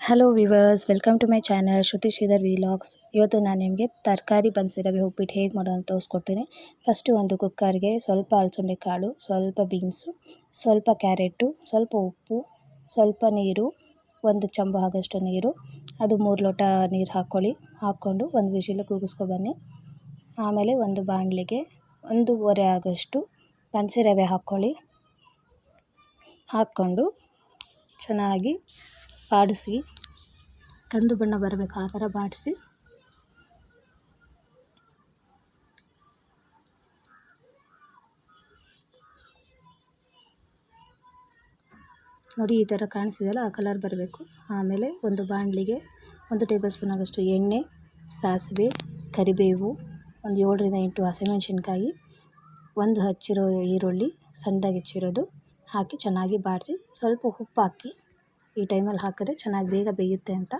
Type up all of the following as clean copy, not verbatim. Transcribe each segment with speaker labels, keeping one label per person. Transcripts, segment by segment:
Speaker 1: Hello viewers, welcome to my channel Shruti Sridhar vlogs. ಇವತ್ತು ನಾನು ನಿಮಗೆ ತರಕಾರಿ ಬನ್ಸಿ ರವೆ ಉಪ್ಪಿಟ್ಟು ಹೇಗೆ ಮಾಡೋದು ತೋರಿಸ್ಕೊಡ್ತೀನಿ. ಫಸ್ಟು ಒಂದು ಕುಕ್ಕರ್ಗೆ ಸ್ವಲ್ಪ ಅಲಸಂದೆ ಕಾಳು, ಸ್ವಲ್ಪ ಬೀನ್ಸು, ಸ್ವಲ್ಪ ಕ್ಯಾರೆಟು, ಸ್ವಲ್ಪ ಉಪ್ಪು, ಸ್ವಲ್ಪ ನೀರು, ಒಂದು ಚಮಚ ಆಗೋಷ್ಟು ನೀರು, ಅದು 3 ಲೋಟ ನೀರು ಹಾಕ್ಕೊಂಡು ಒಂದು ವಿಷಿಲ್ ಕೂಗಿಸ್ಕೊಬನ್ನಿ. ಆಮೇಲೆ ಒಂದು ಬಾಣಲಿಗೆ 1.5 ಆಗೋಷ್ಟು ಬನ್ಸಿ ರವೆ ಹಾಕ್ಕೊಂಡು ಚೆನ್ನಾಗಿ ಬಾಡಿಸಿ, ಕಂದು ಬಣ್ಣ ಬರಬೇಕು ಆ ಥರ ಬಾಡಿಸಿ, ನೋಡಿ ಈ ಥರ ಕಾಣಿಸಿದೆಯಲ್ಲ ಆ ಕಲರ್ ಬರಬೇಕು. ಆಮೇಲೆ ಒಂದು ಬಾಣಲಿಗೆ 1 ಟೇಬಲ್ ಸ್ಪೂನ್ ಆಗೋಷ್ಟು ಎಣ್ಣೆ, ಸಾಸಿವೆ, ಕರಿಬೇವು, ಒಂದು 7ರಿಂದ 8 ಹಸಿಮೆಣಸಿನ್ಕಾಯಿ, ಒಂದು ಹಚ್ಚಿರೋ ಈರುಳ್ಳಿ ಸಣ್ಣದಾಗಿ ಹೆಚ್ಚಿರೋದು ಹಾಕಿ ಚೆನ್ನಾಗಿ ಬಾಡಿಸಿ, ಸ್ವಲ್ಪ ಉಪ್ಪು ಹಾಕಿ. ಈ ಟೈಮಲ್ಲಿ ಹಾಕಿದ್ರೆ ಚೆನ್ನಾಗಿ ಬೇಗ ಬೇಯುತ್ತೆ ಅಂತ.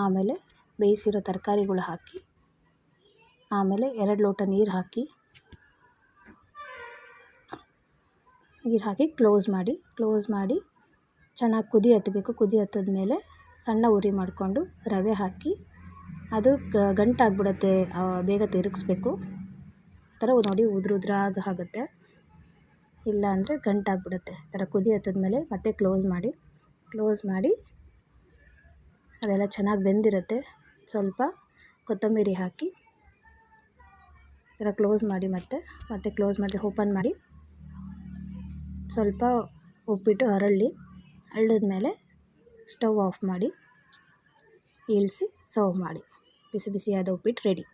Speaker 1: ಆಮೇಲೆ ಬೇಯಿಸಿರೋ ತರಕಾರಿಗಳು ಹಾಕಿ, ಆಮೇಲೆ 2 ಲೋಟ ನೀರು ಹಾಕಿ ಕ್ಲೋಸ್ ಮಾಡಿ ಚೆನ್ನಾಗಿ ಕುದಿ ಹತ್ತಬೇಕು. ಕುದಿ ಹತ್ತಿದ್ಮೇಲೆ ಸಣ್ಣ ಉರಿ ಮಾಡಿಕೊಂಡು ರವೆ ಹಾಕಿ, ಅದು ಗಂಟಾಗ್ಬಿಡುತ್ತೆ, ಬೇಗ ತಿರುಗಿಸ್ಬೇಕು. ಆ ಥರ ನೋಡಿ ಉದ್ರಾಗ ಆಗುತ್ತೆ, ಇಲ್ಲ ಅಂದರೆ ಗಂಟಾಗ್ಬಿಡುತ್ತೆ. ಈ ಥರ ಕುದಿ ಹತ್ತಿದ್ಮೇಲೆ ಮತ್ತೆ ಕ್ಲೋಸ್ ಮಾಡಿ ಅದೆಲ್ಲ ಚೆನ್ನಾಗಿ ಬೆಂದಿರುತ್ತೆ. ಸ್ವಲ್ಪ ಕೊತ್ತಂಬರಿ ಹಾಕಿ ಈ ಥರ ಕ್ಲೋಸ್ ಮಾಡಿ ಮತ್ತೆ ಕ್ಲೋಸ್ ಮಾಡಿ ಓಪನ್ ಮಾಡಿ, ಸ್ವಲ್ಪ ಉಪ್ಪಿಟ್ಟು ಹರಳಿದ್ಮೇಲೆ ಸ್ಟವ್ ಆಫ್ ಮಾಡಿ ಇಳಿಸಿ ಸರ್ವ್ ಮಾಡಿ. ಬಿಸಿ ಬಿಸಿಯಾದ ಉಪ್ಪಿಟ್ಟು ರೆಡಿ.